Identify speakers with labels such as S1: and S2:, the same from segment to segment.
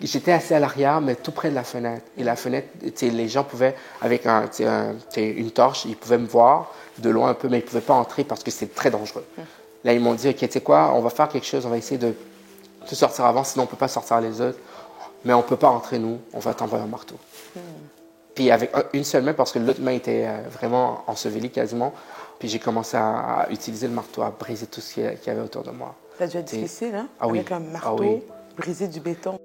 S1: j'étais assis à l'arrière, mais tout près de la fenêtre. Et la fenêtre, les gens pouvaient, avec une torche, ils pouvaient me voir de loin un peu, mais ils ne pouvaient pas entrer parce que c'est très dangereux. Là, ils m'ont dit, OK, tu sais quoi, on va faire quelque chose, on va essayer de sortir avant, sinon on ne peut pas sortir les autres. Mais on ne peut pas entrer, nous, on va t'envoyer un marteau. Puis avec une seule main, parce que l'autre main était vraiment ensevelie quasiment. Puis j'ai commencé à utiliser le marteau, à briser tout ce qu'il y avait autour de moi.
S2: Ça a dû être difficile, hein?
S1: Ah,
S2: avec un marteau, briser du béton.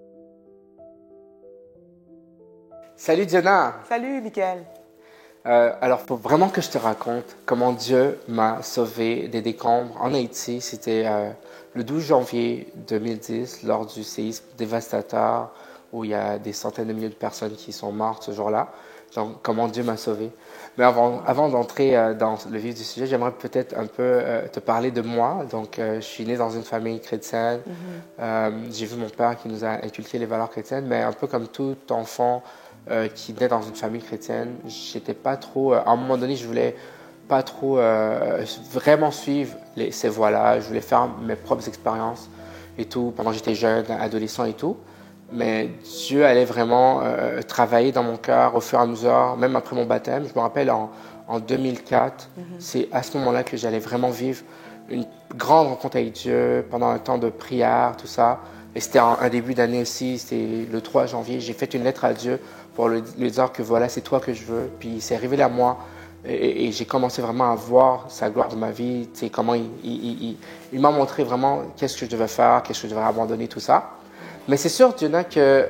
S1: Salut Diana!
S2: Salut, Michael!
S1: Alors, il faut vraiment que je te raconte comment Dieu m'a sauvé des décombres en Haïti. C'était le 12 janvier 2010, lors du séisme dévastateur, où il y a des centaines de milliers de personnes qui sont mortes ce jour-là. Donc, comment Dieu m'a sauvé. Mais avant d'entrer dans le vif du sujet, j'aimerais peut-être un peu te parler de moi. Donc, je suis né dans une famille chrétienne. J'ai vu mon père qui nous a inculqué les valeurs chrétiennes, mais un peu comme tout enfant qui naît dans une famille chrétienne, j'étais pas trop... à un moment donné, je voulais pas trop vraiment suivre ces voies-là. Je voulais faire mes propres expériences et tout, pendant que j'étais jeune, adolescent et tout. Mais Dieu allait vraiment travailler dans mon cœur au fur et à mesure, même après mon baptême. Je me rappelle en 2004, c'est à ce moment-là que j'allais vraiment vivre une grande rencontre avec Dieu pendant un temps de prière, tout ça. Et c'était un début d'année aussi, c'était le 3 janvier. J'ai fait une lettre à Dieu pour lui dire que voilà, c'est toi que je veux. Puis il s'est révélé à moi et j'ai commencé vraiment à voir sa gloire dans ma vie, tu sais, comment il m'a montré vraiment qu'est-ce que je devais faire, qu'est-ce que je devais abandonner, tout ça. Mais c'est sûr, Diana, que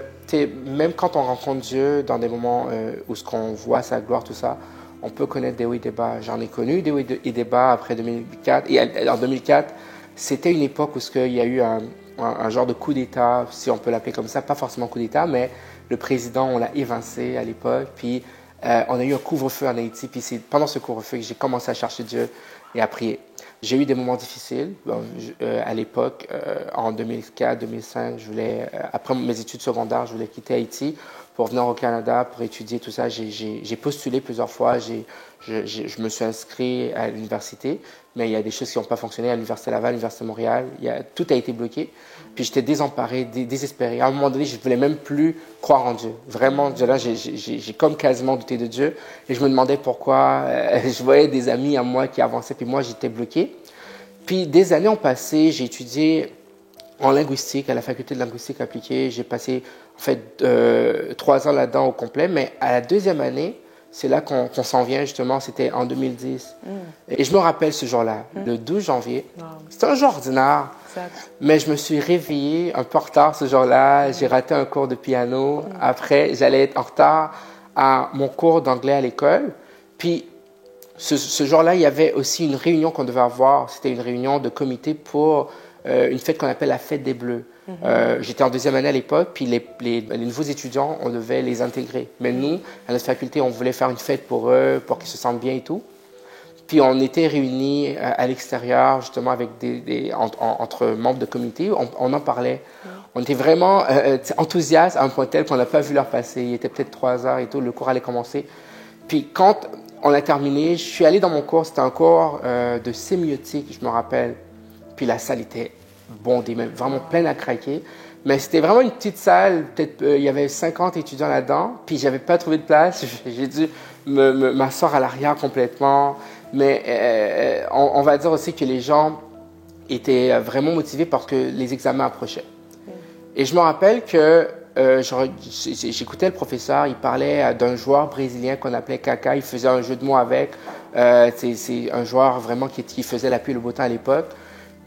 S1: même quand on rencontre Dieu dans des moments où ce qu'on voit sa gloire, tout ça, on peut connaître des hauts et des bas. J'en ai connu des hauts et des bas après 2004. Et en 2004, c'était une époque où il y a eu un genre de coup d'État, si on peut l'appeler comme ça, pas forcément coup d'État, mais le président, on l'a évincé à l'époque. Puis on a eu un couvre-feu en Haïti. Puis c'est pendant ce couvre-feu que j'ai commencé à chercher Dieu et à prier. J'ai eu des moments difficiles à l'époque, en 2004-2005. Après mes études secondaires, je voulais quitter Haïti pour venir au Canada, pour étudier tout ça. J'ai postulé plusieurs fois, je me suis inscrit à l'université, mais il y a des choses qui n'ont pas fonctionné à l'Université Laval, à l'Université Montréal. Tout a été bloqué. Puis j'étais désemparé, désespéré. À un moment donné, je ne voulais même plus croire en Dieu. Vraiment, là, j'ai comme quasiment douté de Dieu. Et je me demandais pourquoi. Je voyais des amis à moi qui avançaient, puis moi, j'étais bloqué. Puis des années ont passé, j'ai étudié en linguistique, à la faculté de linguistique appliquée. J'ai passé, en fait, 3 ans là-dedans au complet. Mais à la deuxième année, c'est là qu'on s'en vient, justement. C'était en 2010. Et je me rappelle ce jour-là, le 12 janvier. C'était un jour ordinaire. Mais je me suis réveillée un peu en retard ce jour-là. J'ai raté un cours de piano. Après, j'allais être en retard à mon cours d'anglais à l'école. Puis, ce jour-là, il y avait aussi une réunion qu'on devait avoir. C'était une réunion de comité pour une fête qu'on appelle la Fête des Bleus. J'étais en deuxième année à l'époque, puis les nouveaux étudiants, on devait les intégrer. Mais nous, à notre faculté, on voulait faire une fête pour eux, pour qu'ils se sentent bien et tout. Puis on était réunis à l'extérieur, justement, avec entre membres de comité. On en parlait. On était vraiment enthousiastes à un point tel qu'on n'a pas vu l'heure passer. Il était peut-être 3 heures et tout, le cours allait commencer. Puis quand on a terminé, je suis allé dans mon cours. C'était un cours de sémiotique, je me rappelle. Puis la salle était bondée, même vraiment pleine à craquer. Mais c'était vraiment une petite salle. Peut-être il y avait 50 étudiants là-dedans. Puis j'avais pas trouvé de place. J'ai dû m'asseoir à l'arrière complètement. Mais on va dire aussi que les gens étaient vraiment motivés parce que les examens approchaient. Et je me rappelle que j'écoutais le professeur, il parlait d'un joueur brésilien qu'on appelait Kaká, il faisait un jeu de mots avec. C'est un joueur vraiment qui faisait la pluie et le beau temps à l'époque.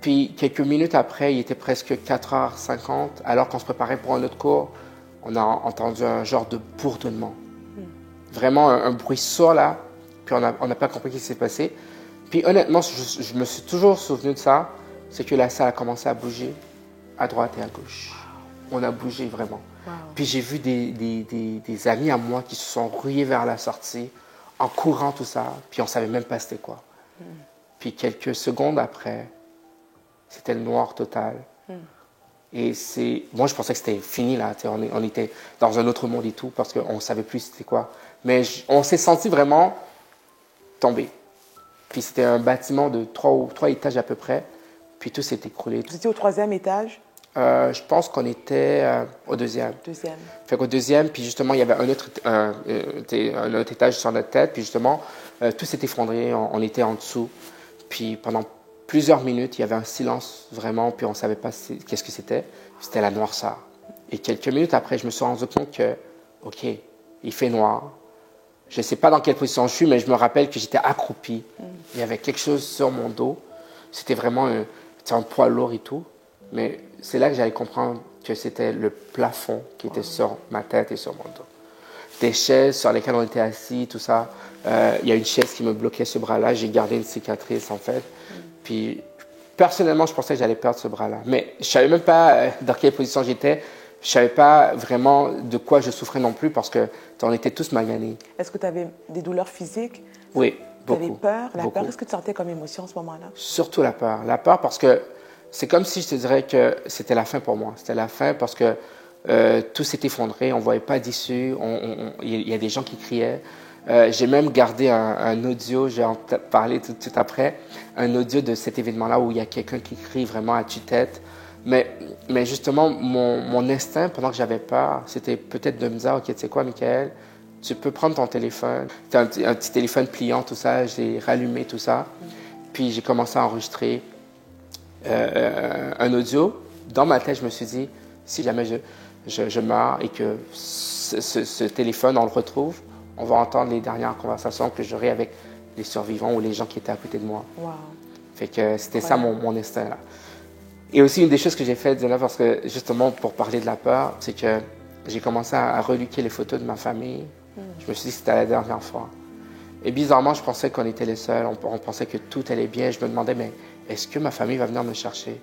S1: Puis quelques minutes après, il était presque 4h50, alors qu'on se préparait pour un autre cours, on a entendu un genre de bourdonnement. Vraiment un bruit sourd là. Puis on n'a pas compris ce qui s'est passé. Puis honnêtement, je me suis toujours souvenu de ça, c'est que la salle a commencé à bouger à droite et à gauche. On a bougé vraiment. Wow. Puis j'ai vu des amis à moi qui se sont rués vers la sortie, en courant tout ça, puis on ne savait même pas c'était quoi. Puis quelques secondes après, c'était le noir total. Et moi je pensais que c'était fini là, on était dans un autre monde et tout, parce qu'on ne savait plus c'était quoi. Mais on s'est senti vraiment tombé. Puis c'était un bâtiment de 3 étages à peu près. Puis tout s'est écroulé.
S2: Vous étiez au 3e étage?
S1: Je pense qu'on était au deuxième.
S2: Deuxième.
S1: Fait qu'au deuxième, puis justement, il y avait un autre étage sur notre tête, puis justement, tout s'est effondré, on était en dessous. Puis pendant plusieurs minutes, il y avait un silence vraiment, puis on ne savait pas qu'est-ce que c'était. C'était la noirceur. Et quelques minutes après, je me suis rendu compte que, OK, il fait noir. Je ne sais pas dans quelle position je suis, mais je me rappelle que j'étais accroupi. Il y avait quelque chose sur mon dos. C'était vraiment un poids lourd et tout. Mais c'est là que j'allais comprendre que c'était le plafond qui était sur ma tête et sur mon dos. Des chaises sur lesquelles on était assis, tout ça. Il y a une chaise qui me bloquait ce bras-là. J'ai gardé une cicatrice, en fait. Puis, personnellement, je pensais que j'allais perdre ce bras-là. Mais je ne savais même pas dans quelle position j'étais. Je ne savais pas vraiment de quoi je souffrais non plus parce qu'on était tous maganés.
S2: Est-ce que tu avais des douleurs physiques?
S1: Oui, beaucoup.
S2: Tu avais peur? La
S1: beaucoup.
S2: peur, qu'est-ce que tu sentais comme émotion en ce moment-là?
S1: Surtout la peur. La peur parce que c'est comme si je te dirais que c'était la fin pour moi. C'était la fin parce que tout s'est effondré, on ne voyait pas d'issue, il y a des gens qui criaient. J'ai même gardé un audio, je vais en parler tout de suite après, un audio de cet événement-là où il y a quelqu'un qui crie vraiment à tue-tête. Mais justement, mon instinct, pendant que j'avais peur, c'était peut-être de me dire, OK, tu sais quoi, Michael, tu peux prendre ton téléphone. C'était un petit téléphone pliant, tout ça. J'ai rallumé tout ça. Puis j'ai commencé à enregistrer un audio. Dans ma tête, je me suis dit, si jamais je meurs et que ce téléphone, on le retrouve, on va entendre les dernières conversations que j'aurai avec les survivants ou les gens qui étaient à côté de moi.
S2: Wow.
S1: Fait que c'était ça mon instinct, là. Et aussi, une des choses que j'ai faites, Diana, parce que justement, pour parler de la peur, c'est que j'ai commencé à reluquer les photos de ma famille. Je me suis dit que c'était la dernière fois. Et bizarrement, je pensais qu'on était les seuls. On pensait que tout allait bien. Je me demandais, mais est-ce que ma famille va venir me chercher?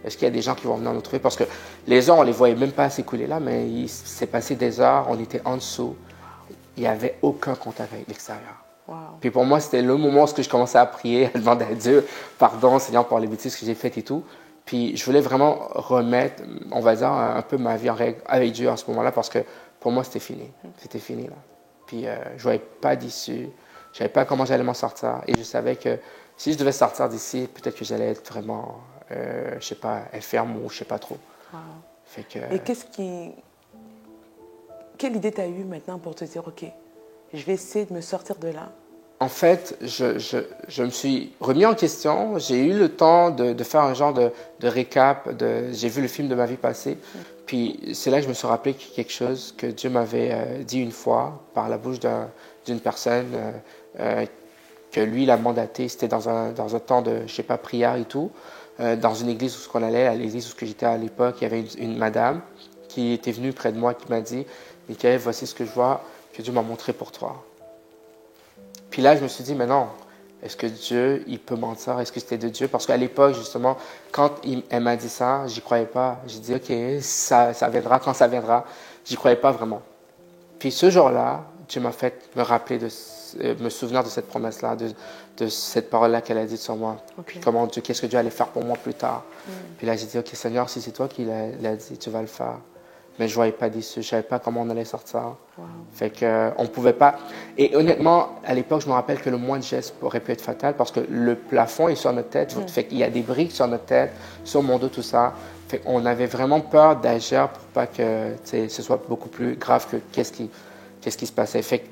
S1: Est-ce qu'il y a des gens qui vont venir nous trouver? Parce que les heures, on les voyait même pas s'écouler là, mais il s'est passé des heures, on était en dessous. Il n'y avait aucun contact avec l'extérieur.
S2: Wow.
S1: Puis pour moi, c'était le moment où je commençais à prier, à demander à Dieu pardon, Seigneur, pour les bêtises que j'ai faites et tout. Puis je voulais vraiment remettre, on va dire, un peu ma vie en règle avec Dieu à ce moment-là parce que pour moi, c'était fini. C'était fini, là. Puis je ne voyais pas d'issue. Je ne savais pas comment j'allais m'en sortir. Et je savais que si je devais sortir d'ici, peut-être que j'allais être vraiment, je ne sais pas, infirme ou je ne sais pas trop.
S2: Wow.
S1: Fait que,
S2: Et quelle idée tu as eue maintenant pour te dire, OK, je vais essayer de me sortir de là?
S1: En fait, je me suis remis en question. J'ai eu le temps de faire un genre de récap. J'ai vu le film de ma vie passée. Puis c'est là que je me suis rappelé quelque chose que Dieu m'avait dit une fois par la bouche d'une personne que lui, il a mandaté. C'était dans un temps de, je sais pas, prière et tout. Dans une église où on allait, à l'église où j'étais à l'époque, il y avait une madame qui était venue près de moi qui m'a dit, « Michael, voici ce que je vois que Dieu m'a montré pour toi. » Puis là, je me suis dit, mais non, est-ce que Dieu, il peut mentir? Est-ce que c'était de Dieu? Parce qu'à l'époque, justement, quand elle m'a dit ça, j'y croyais pas. J'ai dit, OK, ça viendra quand ça viendra. J'y croyais pas vraiment. Puis ce jour-là, Dieu m'a fait me rappeler, me souvenir de cette promesse-là, de cette parole-là qu'elle a dite sur moi.
S2: Okay.
S1: Puis qu'est-ce que Dieu allait faire pour moi plus tard. Puis là, j'ai dit, OK, Seigneur, si c'est toi qui l'as dit, tu vas le faire. Mais je ne voyais pas d'issue, je ne savais pas comment on allait sortir.
S2: Wow.
S1: Fait qu'on ne pouvait pas. Et honnêtement, à l'époque, je me rappelle que le moindre geste aurait pu être fatal parce que le plafond est sur notre tête. Fait qu'il y a des briques sur notre tête, sur mon dos, tout ça. Fait qu'on avait vraiment peur d'agir pour pas que ce soit beaucoup plus grave que qu'est-ce qui se passait. Fait que,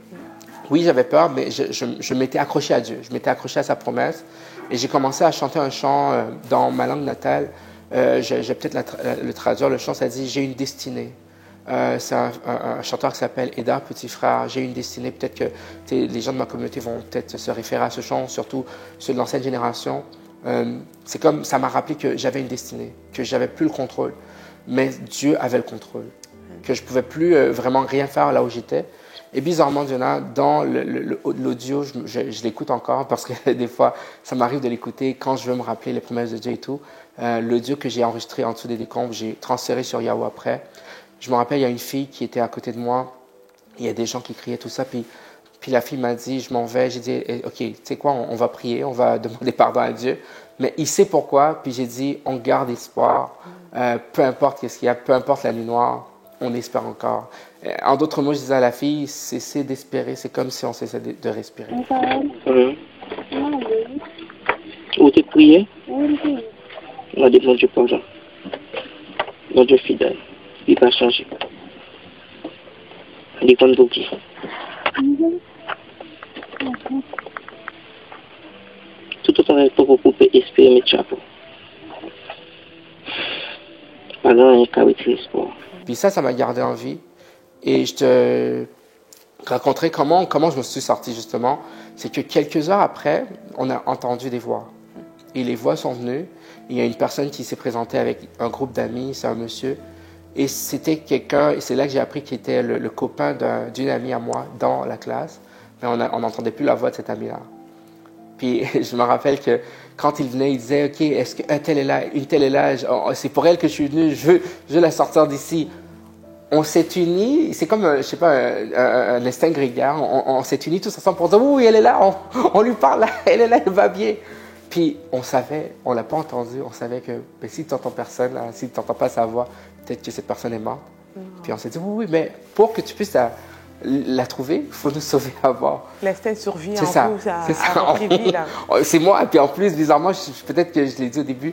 S1: oui, j'avais peur, mais je m'étais accroché à Dieu. Je m'étais accroché à sa promesse. Et j'ai commencé à chanter un chant dans ma langue natale. Je vais peut-être le traduire. Le chant, ça dit « J'ai une destinée ». C'est un chanteur qui s'appelle Eda Petit Frère. J'ai une destinée. Peut-être que les gens de ma communauté vont peut-être se référer à ce chant, surtout ceux de l'ancienne génération. C'est comme ça m'a rappelé que j'avais une destinée, que j'avais plus le contrôle, mais Dieu avait le contrôle, que je pouvais plus vraiment rien faire là où j'étais. Et bizarrement, Diana, dans l'audio, je l'écoute encore parce que des fois, ça m'arrive de l'écouter quand je veux me rappeler les promesses de Dieu et tout. L'audio que j'ai enregistré en dessous des décombres, j'ai transféré sur Yahoo après. Je me rappelle, il y a une fille qui était à côté de moi. Il y a des gens qui criaient, tout ça. Puis la fille m'a dit, je m'en vais. J'ai dit, OK, tu sais quoi, on va prier, on va demander pardon à Dieu. Mais il sait pourquoi. Puis j'ai dit, on garde espoir. Peu importe qu'est-ce qu'il y a, peu importe la nuit noire, on espère encore. En d'autres mots, je disais à la fille, cessez d'espérer. C'est comme si on cessait de respirer.
S3: Vous te priez? Oui. On a des gens, je pense. Mon Dieu fidèle, il va changer. Il compte beaucoup. Tout autant pour couper espérer mes chapeaux. Alors, il y a qu'à utiliser l'espoir.
S1: Puis ça m'a gardé en vie. Et je te raconterai comment je me suis sorti justement. C'est que quelques heures après, on a entendu des voix. Et les voix sont venues. Il y a une personne qui s'est présentée avec un groupe d'amis, c'est un monsieur. Et c'était quelqu'un, et c'est là que j'ai appris qu'il était le copain d'une amie à moi dans la classe. Mais on n'entendait plus la voix de cet ami-là. Puis je me rappelle que quand il venait, il disait, OK, est-ce qu'un tel est là, une telle est là, c'est pour elle que je suis venu, je veux la sortir d'ici. On s'est unis, c'est comme, je sais pas, un instinct grégaire, on s'est unis tous ensemble pour dire, oui, elle est là, on lui parle, elle est là, elle va bien. Puis on savait, on l'a pas entendu, on savait que si tu n'entends personne, là, si tu n'entends pas sa voix, peut-être que cette personne est morte. Puis on s'est dit, oui, mais pour que tu puisses la trouver, il faut nous sauver avant.
S2: L'instinct de survie
S1: C'est
S2: en
S1: ça,
S2: vous,
S1: c'est ça.
S2: a repris vie, là.
S1: C'est moi, puis en plus, bizarrement, peut-être que je l'ai dit au début,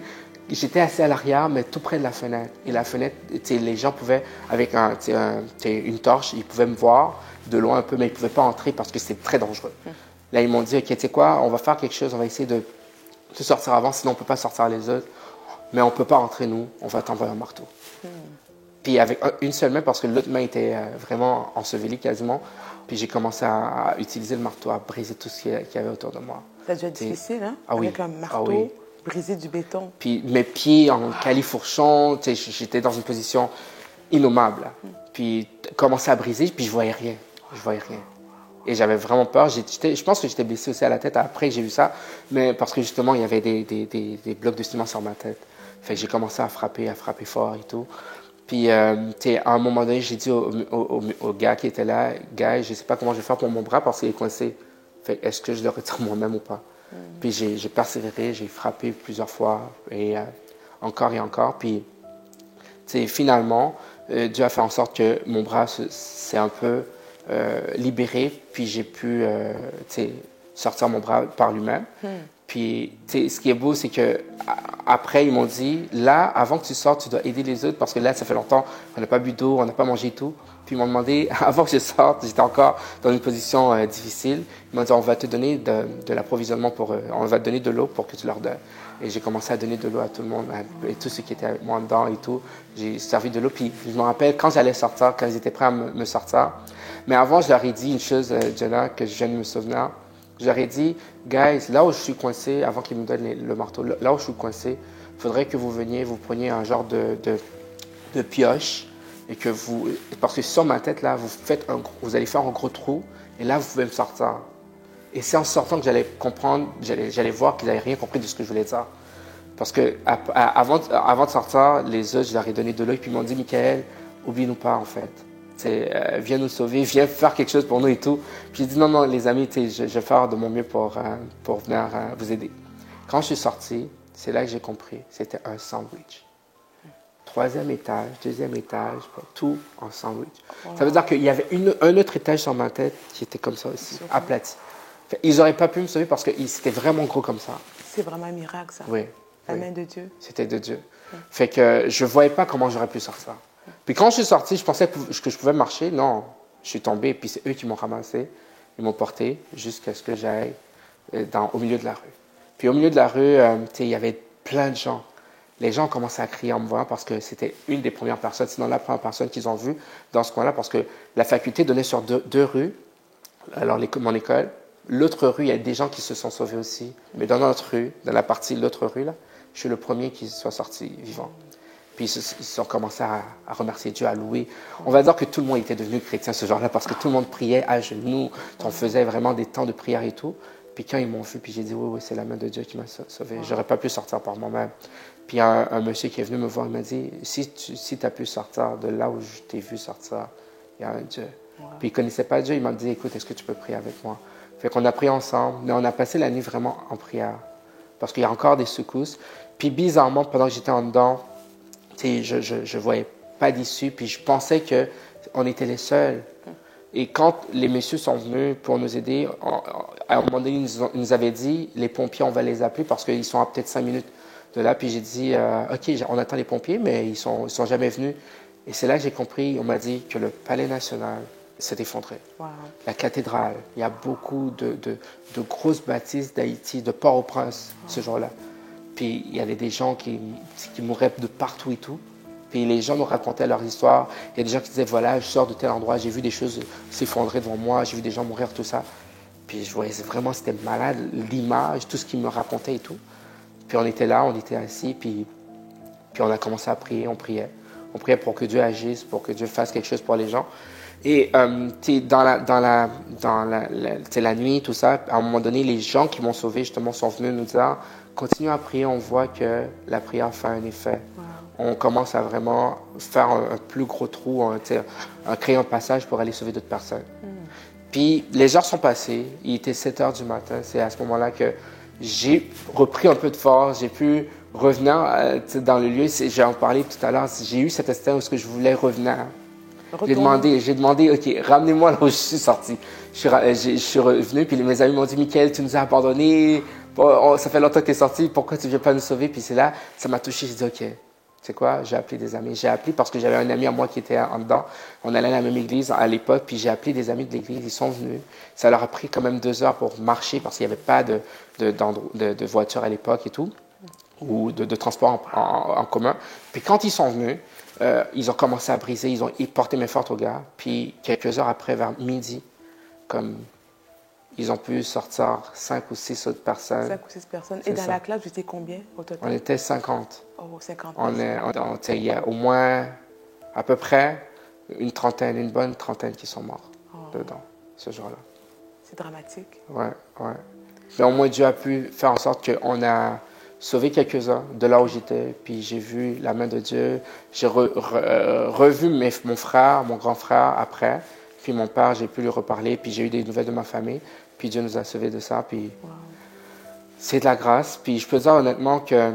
S1: j'étais assis à l'arrière, mais tout près de la fenêtre. Et la fenêtre, les gens pouvaient, avec une torche, ils pouvaient me voir de loin un peu, mais ils ne pouvaient pas entrer parce que c'était très dangereux. Là, ils m'ont dit, OK, tu sais quoi, on va faire quelque chose, on va essayer de sortir avant, sinon on ne peut pas sortir les autres. Mais on ne peut pas entrer, nous, on va t'envoyer un marteau. Puis avec une seule main, parce que l'autre main était vraiment ensevelie quasiment. Puis j'ai commencé à utiliser le marteau, à briser tout ce qu'il y avait autour de moi.
S2: Ça a dû être difficile, hein?
S1: Ah oui.
S2: Avec un marteau,
S1: Ah oui.
S2: briser du béton.
S1: Puis mes pieds en califourchon, j'étais dans une position innommable. Puis commençais à briser, puis je voyais rien. Je voyais rien. Et j'avais vraiment peur. Je pense que j'étais blessé aussi à la tête. Après, j'ai vu ça. Mais parce que justement, il y avait des blocs de ciment sur ma tête. Fait que j'ai commencé à frapper fort et tout. Puis, à un moment donné, j'ai dit au gars qui était là, gars, je ne sais pas comment je vais faire pour mon bras parce qu'il est coincé. Fait est-ce que je le retire moi-même ou pas? Puis j'ai persévéré, j'ai frappé plusieurs fois et encore et encore. Puis, finalement, Dieu a fait en sorte que mon bras s'est un peu libéré. Puis j'ai pu sortir mon bras par lui-même. Puis, ce qui est beau, c'est que après, ils m'ont dit, là, avant que tu sortes, tu dois aider les autres parce que là, ça fait longtemps, on n'a pas bu d'eau, on n'a pas mangé tout. Puis ils m'ont demandé, avant que je sorte, j'étais encore dans une position difficile. Ils m'ont dit, on va te donner de l'approvisionnement pour eux. On va te donner de l'eau pour que tu leur donnes. Et j'ai commencé à donner de l'eau à tout le monde, et tous ceux qui étaient avec moi dedans et tout. J'ai servi de l'eau. Puis je me rappelle, quand j'allais sortir, quand ils étaient prêts à me sortir. Mais avant, je leur ai dit une chose, Jenna, que je viens de me souvenir. Je leur ai dit, guys, là où je suis coincé, avant qu'ils me donnent le marteau, là où je suis coincé, il faudrait que vous veniez, vous preniez un genre de pioche et que vous, parce que sur ma tête, là, vous allez faire un gros trou et là, vous pouvez me sortir. Et c'est en sortant que j'allais comprendre, j'allais voir qu'ils n'avaient rien compris de ce que je voulais dire. Parce que avant de sortir, les autres, je leur ai donné de l'eau et puis ils m'ont dit, Michael, oublie-nous pas, en fait. Viens nous sauver, viens faire quelque chose pour nous et tout. Puis j'ai dit non, les amis, je vais faire de mon mieux pour venir vous aider. Quand je suis sorti, c'est là que j'ai compris, c'était un sandwich. 3e étage, 2e étage, tout en sandwich. Ça veut dire qu'il y avait un autre étage sur ma tête qui était comme ça aussi, aplati. Ils n'auraient pas pu me sauver parce que c'était vraiment gros comme ça.
S2: C'est vraiment un miracle, ça.
S1: Oui.
S2: La main de Dieu.
S1: C'était de Dieu. Fait que je ne voyais pas comment j'aurais pu sortir. Puis quand je suis sorti, je pensais que je pouvais marcher. Non, je suis tombé. Puis c'est eux qui m'ont ramassé. Ils m'ont porté jusqu'à ce que j'aille au milieu de la rue. Puis au milieu de la rue, il y avait plein de gens. Les gens ont commencé à crier en me voyant parce que c'était une des premières personnes, sinon la première personne qu'ils ont vue dans ce coin-là, parce que la faculté donnait sur deux rues. Alors mon école, l'autre rue, il y a des gens qui se sont sauvés aussi. Mais dans notre rue, dans la partie de l'autre rue, là, je suis le premier qui soit sorti vivant. Puis ils ont commencé à remercier Dieu, à louer. On va dire que tout le monde était devenu chrétien ce jour-là parce que tout le monde priait à genoux. On faisait vraiment des temps de prière et tout. Puis quand ils m'ont vu, puis j'ai dit, oui, c'est la main de Dieu qui m'a sauvé. J'aurais pas pu sortir par moi-même. Puis un monsieur qui est venu me voir, il m'a dit, si tu as pu sortir de là où je t'ai vu sortir, il y a un Dieu. Puis il ne connaissait pas Dieu, il m'a dit, écoute, est-ce que tu peux prier avec moi? Fait qu'on a prié ensemble, mais on a passé la nuit vraiment en prière. Parce qu'il y a encore des secousses. Puis bizarrement, pendant que j'étais en dedans, je ne voyais pas d'issue, puis je pensais qu'on était les seuls. Et quand les messieurs sont venus pour nous aider, à un moment donné, ils nous avaient dit, les pompiers, on va les appeler parce qu'ils sont à peut-être 5 minutes de là. Puis j'ai dit, OK, on attend les pompiers, mais ils sont jamais venus. Et c'est là que j'ai compris, on m'a dit que le palais national s'est effondré.
S2: Wow.
S1: La cathédrale, il y a beaucoup de grosses bâtisses d'Haïti, de Port-au-Prince, ce jour-là. Puis il y avait des gens qui mouraient de partout et tout. Puis les gens nous racontaient leur histoire. Il y a des gens qui disaient, voilà, je sors de tel endroit, j'ai vu des choses s'effondrer devant moi, j'ai vu des gens mourir, tout ça. Puis je voyais vraiment, c'était malade, l'image, tout ce qu'ils me racontaient et tout. Puis on était là, on était assis, puis on a commencé à prier, on priait. On priait pour que Dieu agisse, pour que Dieu fasse quelque chose pour les gens. Et dans la nuit, tout ça, à un moment donné, les gens qui m'ont sauvé, justement, sont venus nous dire, continue à prier, on voit que la prière fait un effet. Wow. On commence à vraiment faire un plus gros trou, créer un passage pour aller sauver d'autres personnes. Puis les heures sont passées, il était 7 heures du matin, c'est à ce moment-là que j'ai repris un peu de force, j'ai pu revenir dans le lieu, j'ai en parlé tout à l'heure, j'ai eu cet instant où je voulais revenir. J'ai demandé, OK, ramenez-moi là où je suis sorti. Je suis revenu, puis mes amis m'ont dit, Michael, tu nous as abandonnés, ça fait longtemps que tu es sorti, pourquoi tu ne viens pas nous sauver? Puis c'est là, ça m'a touché, j'ai dit, OK, c'est quoi? J'ai appelé des amis. J'ai appelé parce que j'avais un ami à moi qui était en dedans. On allait à la même église à l'époque, puis j'ai appelé des amis de l'église, ils sont venus. Ça leur a pris quand même 2 heures pour marcher parce qu'il n'y avait pas de voiture à l'époque et tout, ou de transport en commun. Puis quand ils sont venus, ils ont commencé à briser, ils ont porté main forte au gars. Puis quelques heures après, vers midi, comme ils ont pu sortir 5 ou 6 autres personnes.
S2: 5 ou 6 personnes. Et dans la classe, vous étiez combien au total?
S1: On était 50.
S2: Oh, 50.
S1: Il y a au moins, à peu près, une bonne trentaine qui sont morts dedans, ce jour-là.
S2: C'est dramatique.
S1: Ouais. Mais au moins, Dieu a pu faire en sorte qu'on a sauvé quelques-uns de là où j'étais. Puis j'ai vu la main de Dieu. J'ai revu mon frère, mon grand frère après. Puis mon père, j'ai pu lui reparler. Puis j'ai eu des nouvelles de ma famille. Puis Dieu nous a sauvés de ça. Puis c'est de la grâce. Puis je peux dire honnêtement que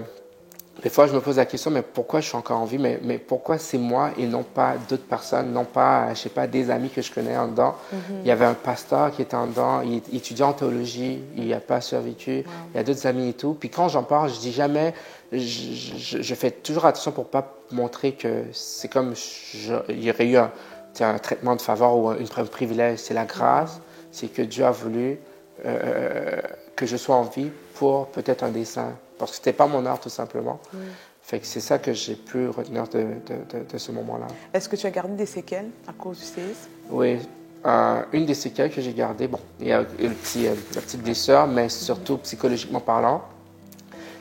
S1: des fois, je me pose la question, mais pourquoi je suis encore en vie? Mais pourquoi c'est moi et non pas d'autres personnes, non pas, je sais pas, des amis que je connais en dedans. Il y avait un pasteur qui était en dedans, il étudiait en théologie, il n'a pas survécu. Il y a d'autres amis et tout. Puis quand j'en parle, je dis jamais, je fais toujours attention pour pas montrer que c'est comme il y aurait eu un traitement de faveur ou un privilège. C'est la grâce, c'est que Dieu a voulu que je sois en vie pour peut-être un dessein. Parce que ce n'était pas mon art, tout simplement. Fait que c'est ça que j'ai pu retenir de ce moment-là.
S2: Est-ce que tu as gardé des séquelles à cause du séisme?
S1: Oui. Une des séquelles que j'ai gardées, bon, il y a la petite blessure, mais surtout psychologiquement parlant.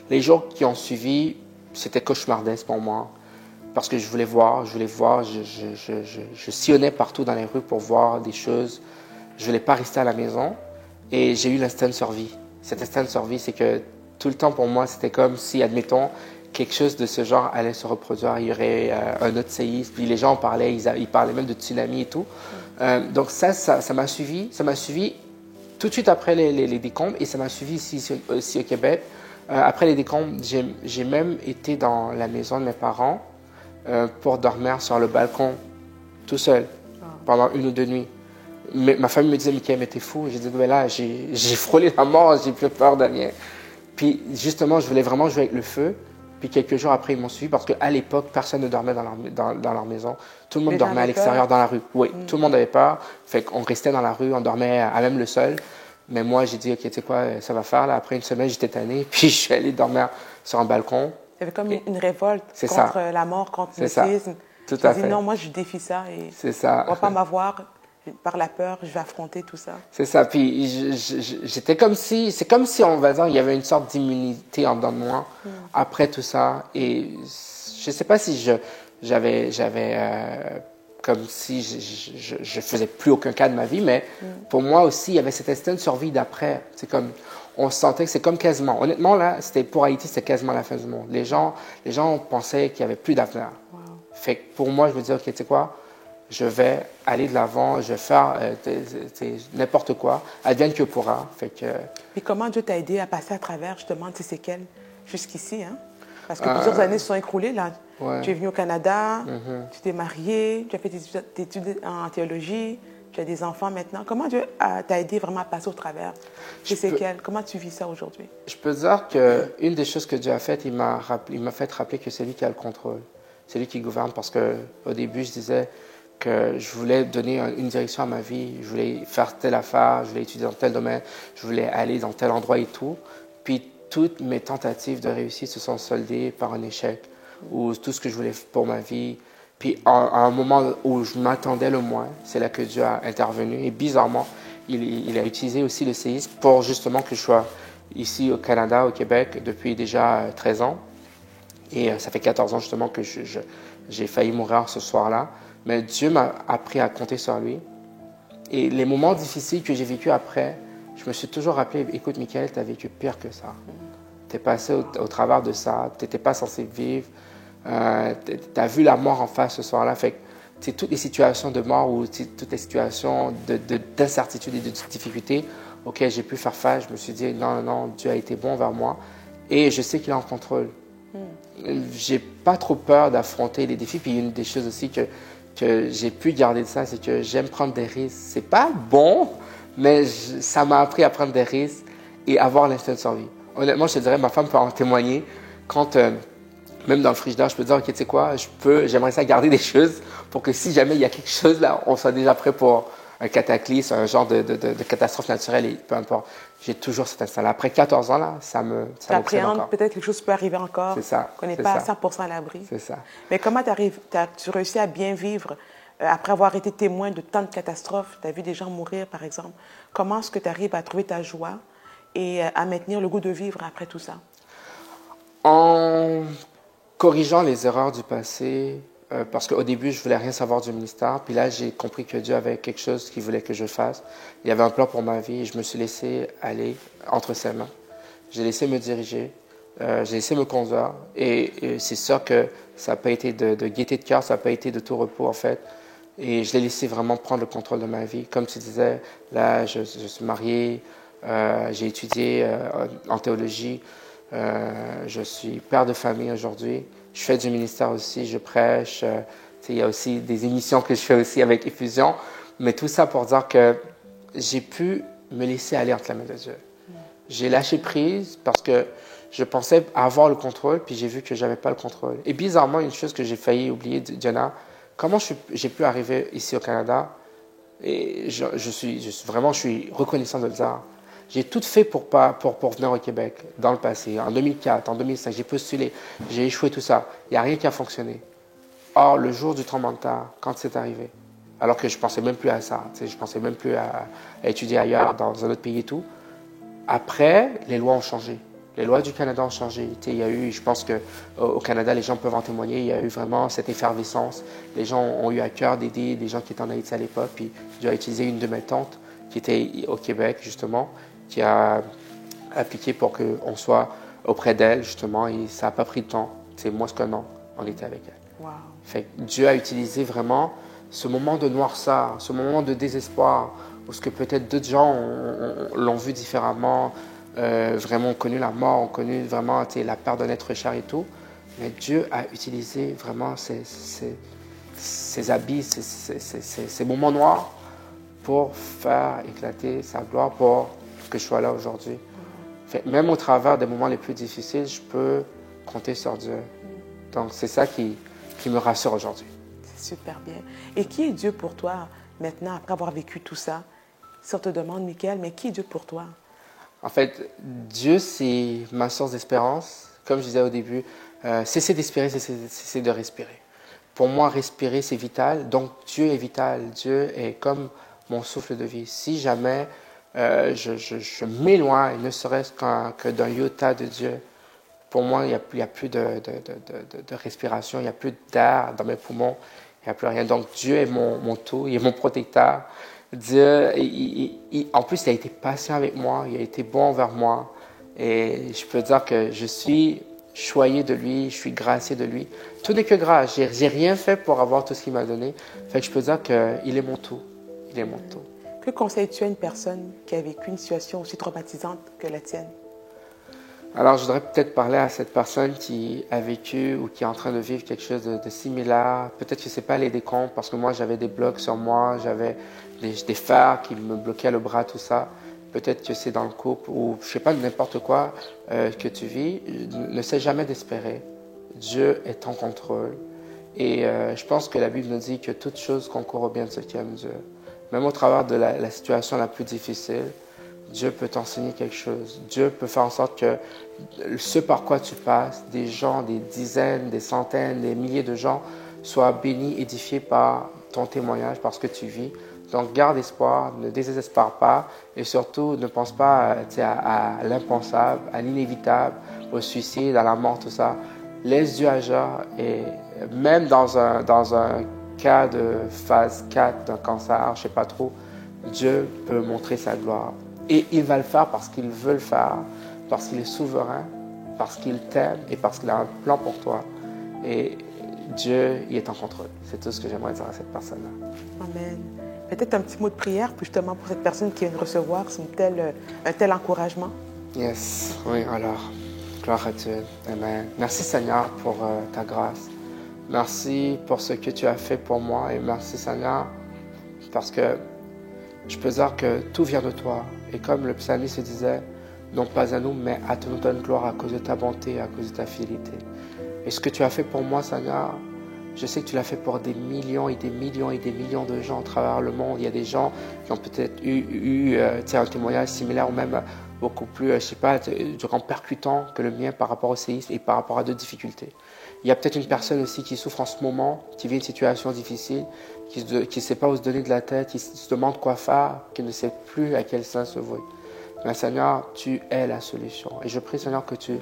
S1: Les jours qui ont suivi, c'était cauchemardesque pour moi. Parce que je voulais voir, je sillonnais partout dans les rues pour voir des choses. Je ne voulais pas rester à la maison. Et j'ai eu l'instinct de survie. Cet instinct de survie, c'est que tout le temps pour moi, c'était comme si, admettons, quelque chose de ce genre allait se reproduire. Il y aurait un autre séisme. Puis les gens en parlaient, ils parlaient même de tsunami et tout. Donc ça m'a suivi. Ça m'a suivi tout de suite après les décombres et ça m'a suivi ici au Québec. Après les décombres, j'ai même été dans la maison de mes parents pour dormir sur le balcon tout seul pendant 1 ou 2 nuits. Mais ma famille me disait, Michael, mais t'es fou. J'ai dit, mais là, j'ai frôlé la mort, j'ai plus peur de rien. Puis justement, je voulais vraiment jouer avec le feu. Puis quelques jours après, ils m'ont suivi parce qu'à l'époque, personne ne dormait dans leur maison. Tout le monde dormait à l'extérieur, dans la rue. Oui, tout le monde avait peur. Fait qu'on restait dans la rue, on dormait à même le sol. Mais moi, j'ai dit, OK, tu sais quoi, ça va faire. Là. Après une semaine, j'étais tanné. Puis je suis allé dormir sur un balcon.
S2: Il y avait comme une révolte contre la mort, contre le séisme.
S1: Tout à fait.
S2: Non, moi, je défie ça. Et
S1: c'est ça.
S2: On ne va pas m'avoir. Par la peur, je vais affronter tout ça.
S1: C'est ça. Puis j'étais comme si, c'est comme si on va dire, il y avait une sorte d'immunité en dedans de moi après tout ça. Et je sais pas si j'avais comme si je faisais plus aucun cas de ma vie, mais pour moi aussi, il y avait cet instinct de survie d'après. C'est comme, on sentait que c'est comme quasiment. Honnêtement là, pour Haïti, c'était quasiment la fin du monde. Les gens pensaient qu'il y avait plus d'avenir. Wow. Fait que pour moi, je me disais, OK, tu sais quoi? Je vais aller de l'avant, je vais faire n'importe quoi, advienne que pourra. Fait que...
S2: Et comment Dieu t'a aidé à passer à travers justement de ces séquelles jusqu'ici, hein? Parce que plusieurs années se sont écoulées là. Ouais. Tu es venu au Canada, tu t'es marié, tu as fait tes études en théologie, Tu as des enfants maintenant. Comment Dieu t'a aidé vraiment à passer au travers ces séquelles? Comment tu vis ça aujourd'hui?
S1: Je peux dire qu'une des choses que Dieu a faites, il m'a fait rappeler que c'est lui qui a le contrôle. C'est lui qui gouverne parce qu'au début, je disais que je voulais donner une direction à ma vie. Je voulais faire telle affaire, je voulais étudier dans tel domaine, je voulais aller dans tel endroit et tout. Puis toutes mes tentatives de réussite se sont soldées par un échec. Ou tout ce que je voulais pour ma vie. Puis à un moment où je m'attendais le moins, c'est là que Dieu a intervenu. Et bizarrement, il a utilisé aussi le séisme pour justement que je sois ici au Canada, au Québec, depuis déjà 13 ans. Et ça fait 14 ans justement que j'ai failli mourir ce soir-là. Mais Dieu m'a appris à compter sur lui. Et les moments difficiles que j'ai vécus après, je me suis toujours rappelé, écoute Michael, tu as vécu pire que ça. Tu es passé au travers de ça, tu n'étais pas censé vivre. Tu as vu la mort en face ce soir-là. Fait que toutes les situations de mort ou toutes les situations d'incertitude et de difficulté auxquelles j'ai pu faire face, je me suis dit non, non, Dieu a été bon vers moi et je sais qu'il est en contrôle. J'ai pas trop peur d'affronter les défis. Puis une des choses aussi que j'ai pu garder de ça, c'est que j'aime prendre des risques. C'est pas bon, mais ça m'a appris à prendre des risques et avoir l'instinct de survie. Honnêtement, je te dirais, ma femme peut en témoigner quand même dans le frigidaire, je peux dire, OK, tu sais quoi, j'aimerais ça garder des choses pour que si jamais il y a quelque chose là, on soit déjà prêt pour un cataclysme, un genre de catastrophe naturelle et peu importe. J'ai toujours cet instinct-là. Après 14 ans, là, ça m'obsède encore.
S2: Peut-être quelque chose peut arriver encore.
S1: C'est ça.
S2: Qu'on n'est pas à 100% à l'abri.
S1: C'est ça.
S2: Mais comment tu réussis à bien vivre après avoir été témoin de tant de catastrophes? Tu as vu des gens mourir, par exemple. Comment est-ce que tu arrives à trouver ta joie et à maintenir le goût de vivre après tout ça?
S1: En corrigeant les erreurs du passé, parce qu'au début, je voulais rien savoir du ministère. Puis là, j'ai compris que Dieu avait quelque chose qu'il voulait que je fasse. Il y avait un plan pour ma vie et je me suis laissé aller entre ses mains. J'ai laissé me diriger, j'ai laissé me conduire. Et c'est sûr que ça n'a pas été de gaieté de cœur, ça n'a pas été de tout repos, en fait. Et je l'ai laissé vraiment prendre le contrôle de ma vie. Comme tu disais, là, je suis marié, j'ai étudié en théologie. Je suis père de famille aujourd'hui. Je fais du ministère aussi, je prêche. Il y a aussi des émissions que je fais aussi avec Effusion. Mais tout ça pour dire que j'ai pu me laisser aller entre la main de Dieu. J'ai lâché prise parce que je pensais avoir le contrôle, puis j'ai vu que je n'avais pas le contrôle. Et bizarrement, une chose que j'ai failli oublier, Diana, comment j'ai pu arriver ici au Canada, et je suis reconnaissant de le dire. J'ai tout fait pour venir au Québec dans le passé. En 2004, en 2005, j'ai postulé, j'ai échoué, tout ça. Il n'y a rien qui a fonctionné. Or, le jour du tremblement de terre, quand c'est arrivé, alors que je ne pensais même plus à ça, je ne pensais même plus à étudier ailleurs, dans un autre pays et tout, après, les lois ont changé. Les lois du Canada ont changé. Il y a eu, je pense qu'au Canada, les gens peuvent en témoigner, il y a eu vraiment cette effervescence. Les gens ont eu à cœur d'aider des gens qui étaient en Haïti à l'époque. Puis Dieu a utilisé une de mes tantes qui était au Québec, justement, qui a appliqué pour qu'on soit auprès d'elle, justement, et ça n'a pas pris de temps. C'est moins qu'un an, on était avec elle.
S2: Wow.
S1: Fait que Dieu a utilisé vraiment ce moment de noirceur, ce moment de désespoir, où ce que peut-être d'autres gens l'ont vu différemment, vraiment ont connu la mort, ont connu vraiment la perte d'un être cher et tout. Mais Dieu a utilisé vraiment ces habits, ces moments noirs pour faire éclater sa gloire, pour que je sois là aujourd'hui. Même au travers des moments les plus difficiles, je peux compter sur Dieu. Donc, c'est ça qui me rassure aujourd'hui.
S2: C'est super bien. Et qui est Dieu pour toi maintenant, après avoir vécu tout ça? Si on te demande, Michael, mais qui est Dieu pour toi?
S1: En fait, Dieu, c'est ma source d'espérance. Comme je disais au début, cesser d'espérer, cesser de respirer. Pour moi, respirer, c'est vital. Donc, Dieu est vital. Dieu est comme mon souffle de vie. Si jamais je m'éloigne, ne serait-ce que d'un iota de Dieu, pour moi, il n'y a plus de respiration, il n'y a plus d'air dans mes poumons, il n'y a plus rien. Donc, Dieu est mon tout, il est mon protecteur. Dieu, en plus, il a été patient avec moi, il a été bon envers moi. Et je peux dire que je suis choyé de lui, je suis gracié de lui. Tout n'est que grâce. J'ai rien fait pour avoir tout ce qu'il m'a donné. Fait que je peux dire qu'il est mon tout. Il est mon tout.
S2: Que conseilles-tu à une personne qui a vécu une situation aussi traumatisante que la tienne?
S1: Alors, je voudrais peut-être parler à cette personne qui a vécu ou qui est en train de vivre quelque chose de similaire. Peut-être que ce n'est pas les décombres, parce que moi, j'avais des blocs sur moi, j'avais des fers qui me bloquaient le bras, tout ça. Peut-être que c'est dans le couple ou, je ne sais pas, n'importe quoi que tu vis. Ne sais jamais d'espérer. Dieu est en contrôle. Et je pense que la Bible nous dit que toute chose concourt au bien de ceux qui aiment Dieu. Même au travers de la situation la plus difficile, Dieu peut t'enseigner quelque chose. Dieu peut faire en sorte que ce par quoi tu passes, des gens, des dizaines, des centaines, des milliers de gens soient bénis, édifiés par ton témoignage, par ce que tu vis. Donc, garde espoir, ne désespère pas et surtout, ne pense pas à l'impensable, à l'inévitable, au suicide, à la mort, tout ça. Laisse Dieu agir et même dans un cas de phase 4 d'un cancer, je ne sais pas trop, Dieu peut montrer sa gloire. Et il va le faire parce qu'il veut le faire, parce qu'il est souverain, parce qu'il t'aime et parce qu'il a un plan pour toi. Et Dieu, il est en contrôle. C'est tout ce que j'aimerais dire à cette personne-là.
S2: Amen. Peut-être un petit mot de prière justement pour cette personne qui vient de recevoir un tel encouragement.
S1: Yes, oui, alors, gloire à Dieu. Amen. Merci Seigneur pour ta grâce. Merci pour ce que tu as fait pour moi et merci Seigneur parce que je peux dire que tout vient de toi. Et comme le psalmiste disait, non pas à nous, mais à toi nous donne gloire à cause de ta bonté, à cause de ta fidélité. Et ce que tu as fait pour moi, Seigneur, je sais que tu l'as fait pour des millions et des millions et des millions de gens à travers le monde. Il y a des gens qui ont peut-être eu un témoignage similaire ou même beaucoup plus, je sais pas, percutant que le mien par rapport au séisme et par rapport à d'autres difficultés. Il y a peut-être une personne aussi qui souffre en ce moment, qui vit une situation difficile, qui ne sait pas où se donner de la tête, qui se demande quoi faire, qui ne sait plus à quel sens se vouer. Mais Seigneur, tu es la solution. Et je prie, Seigneur, que tu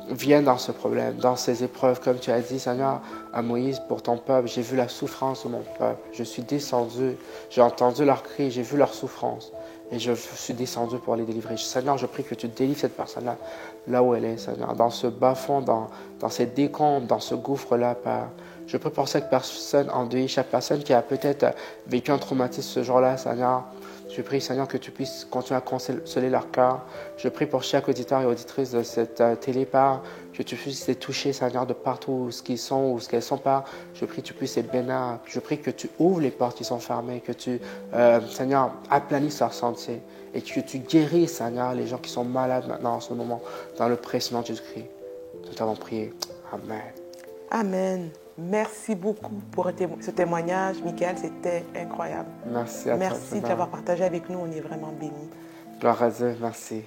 S1: viennes dans ce problème, dans ces épreuves. Comme tu as dit, Seigneur, à Moïse, pour ton peuple, j'ai vu la souffrance de mon peuple. Je suis descendu, j'ai entendu leurs cris, j'ai vu leur souffrance. Et je suis descendu pour les délivrer. Seigneur, je prie que tu délivres cette personne-là, là où elle est, Seigneur, dans ce bas-fond, dans ces décombres, dans ce gouffre-là, Père. Je prie pour chaque personne endeuillée, chaque personne qui a peut-être vécu un traumatisme ce jour-là, Seigneur. Je prie, Seigneur, que tu puisses continuer à consoler leur cœur. Je prie pour chaque auditeur et auditrice de cette télépart, que tu puisses les toucher, Seigneur, de partout où ils sont, où qu'elles sont pas. Je prie que tu puisses les bénir. Je prie que tu ouvres les portes qui sont fermées, que tu, Seigneur, aplanisses leur sentier et que tu guéris, Seigneur, les gens qui sont malades maintenant en ce moment, dans le précieux nom de Jésus-Christ. Nous t'avons prié. Amen.
S2: Amen. Merci beaucoup pour ce témoignage, Michael. C'était incroyable.
S1: Merci à toi.
S2: Merci de l'avoir partagé avec nous. On est vraiment bénis.
S1: Gloire à Dieu. Merci.